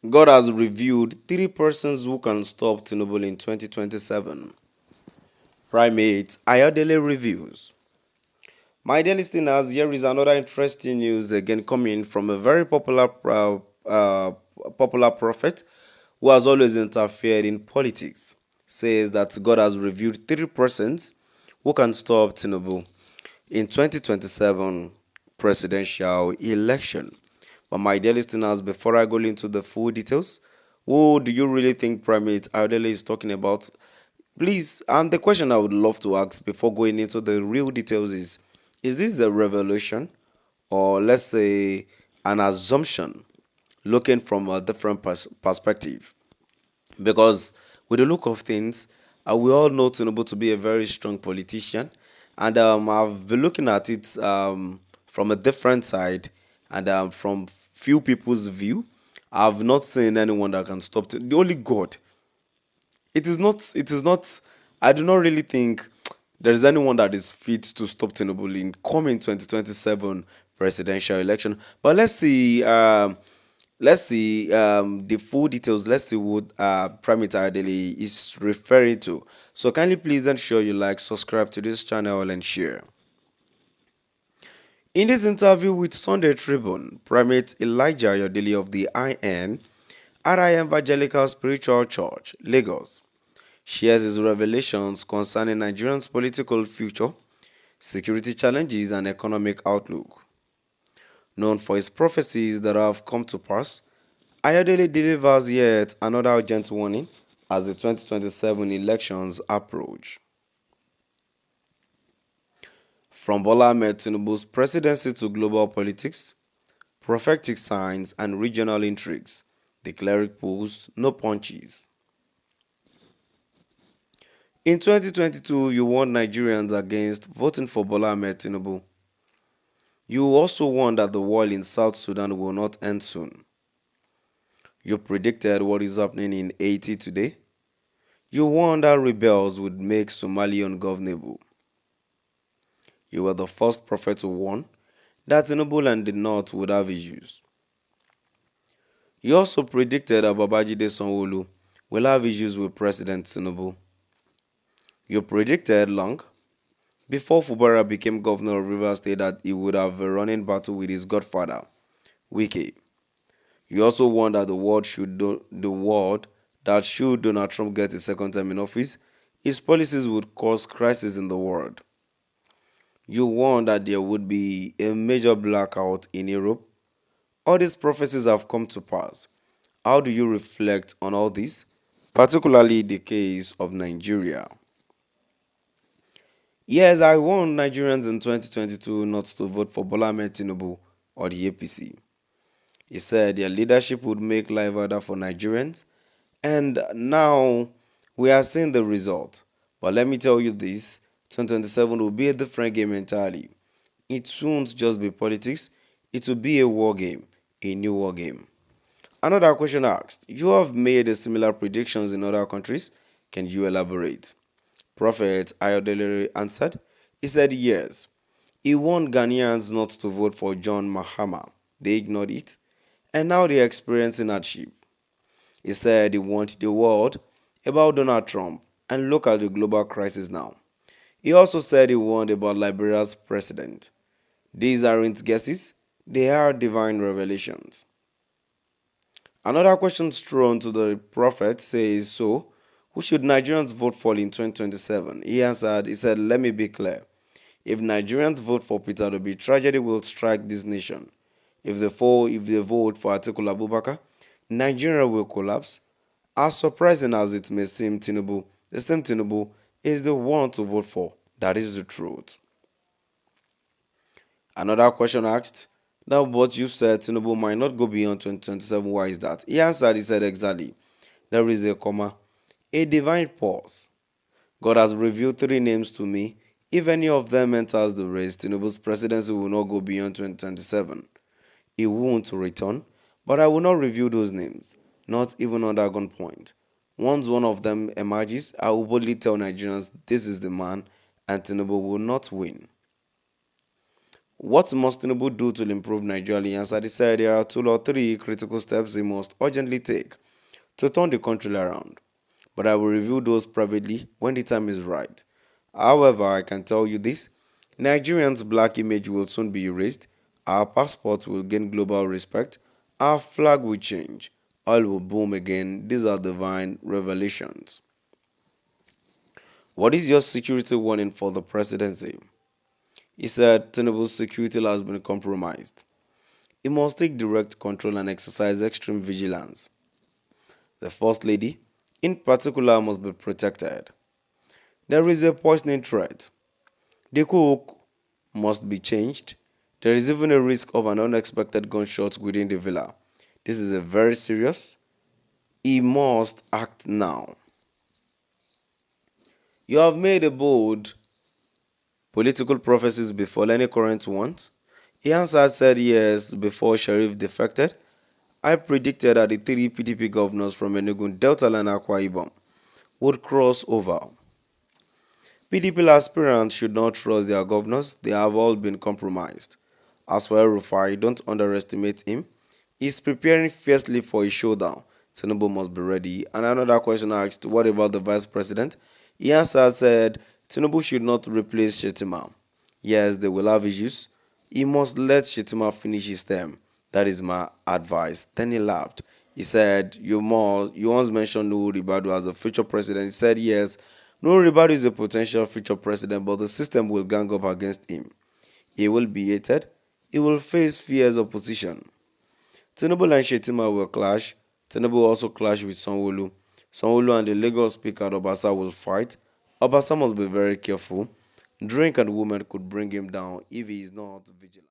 God has revealed three persons who can stop TINUBU in 2027. Primate Ayodele reviews. My dear listeners, here is another interesting news again coming from a very uh, popular prophet who has always interfered in politics. Says that God has revealed three persons who can stop TINUBU in 2027 presidential election. But my dear listeners, before I go into the full details, who do you really think Primate Ayodele is talking about? Please, the question I would love to ask before going into the real details is this a revelation or let's say an assumption looking from a different perspective? Because with the look of things, we all know Tinubu to be a very strong politician, and I've been looking at it from a different side, and from few people's view, I've not seen anyone that can stop the only God. It is not. It is not. I do not really think there is anyone that is fit to stop Tinubu in coming 2027 presidential election. But let's see. The full details. Let's see what Primate Ayodele is referring to. So kindly please ensure you like, subscribe to this channel and share. In this interview with Sunday Tribune, Primate Elijah Ayodele of the IN, RI Evangelical Spiritual Church, Lagos, shares his revelations concerning Nigeria's political future, security challenges, and economic outlook. Known for his prophecies that have come to pass, Ayodele delivers yet another urgent warning as the 2027 elections approach. From Bola Ahmed Tinubu's presidency to global politics, prophetic signs, and regional intrigues, the cleric pulls no punches. In 2022, you warned Nigerians against voting for Bola Ahmed Tinubu. You also warned that the war in South Sudan will not end soon. You predicted what is happening in Haiti today. You warned that rebels would make Somalia ungovernable. You were the first prophet to warn that Tinubu and the North would have issues. You also predicted that Babajide Sanwo-Olu will have issues with President Tinubu. You predicted long before Fubara became governor of Rivers State that he would have a running battle with his godfather, Wike. You also warned that the world that should Donald Trump get a second term in office, his policies would cause crisis in the world. You warned that there would be a major blackout in Europe. All these prophecies have come to pass. How do you reflect on all this, particularly the case of Nigeria? Yes, I warned Nigerians in 2022 not to vote for Bola Ahmed Tinubu or the APC. He said their leadership would make life harder for Nigerians, and now we are seeing the result. But let me tell you this, 2027 will be a different game entirely. It won't just be politics, it will be a war game, a new war game. Another question asked, you have made a similar predictions in other countries. Can you elaborate? Prophet Ayodele answered. He said yes. He warned Ghanaians not to vote for John Mahama. They ignored it, and now they are experiencing hardship. He said he warned the world about Donald Trump, and look at the global crisis now. He also said he warned about Liberia's president. These aren't guesses, they are divine revelations. Another question thrown to the prophet says, so, who should Nigerians vote for in 2027? He answered, he said, let me be clear. If Nigerians vote for Peter Obi, tragedy will strike this nation. If they vote for Atiku Abubakar, Nigeria will collapse. As surprising as it may seem, the same Tinubu, is the one to vote for. That is the truth. Another question asked, now what you said Tinubu might not go beyond 2027, why is that? He answered, he said exactly. There is a comma, a divine pause. God has revealed three names to me. If any of them enters the race, Tinubu's presidency will not go beyond 2027. He won't return, but I will not reveal those names, not even under gunpoint. Once one of them emerges, I will boldly tell Nigerians this is the man and Tinubu will not win. What must Tinubu do to improve Nigeria? He answered, he said there are two or three critical steps he must urgently take to turn the country around, but I will review those privately when the time is right. However, I can tell you this: Nigerians' black image will soon be erased, our passports will gain global respect, our flag will change, oil will boom again. These are divine revelations. What is your security warning for the presidency? He said Tinubu's security has been compromised. He must take direct control and exercise extreme vigilance. The First Lady, in particular, must be protected. There is a poisoning threat. The cook must be changed. There is even a risk of an unexpected gunshot within the villa. This is a very serious. He must act now. You have made a bold political prophecies before any current ones. He answered, said yes, before Sharif defected. I predicted that the three PDP governors from Enugu, Delta and Akwa Ibom would cross over. PDP aspirants should not trust their governors, they have all been compromised. As for El-Rufai, don't underestimate him. He's preparing fiercely for a showdown. Tinubu must be ready. And another question asked, what about the vice president? He answered, said, Tinubu should not replace Shetima. Yes, they will have issues. He must let Shetima finish his term. That is my advice. Then he laughed. He said, you once mentioned Nuhu Ribadu as a future president. He said, yes, Nuhu Ribadu is a potential future president, but the system will gang up against him. He will be hated. He will face fierce opposition. Tinubu and Shetima will clash. Tinubu will also clash with Sanwo-Olu. Sanwo-Olu and the Lagos speaker Obasa will fight. Obasa must be very careful. Drink and women could bring him down if he is not vigilant.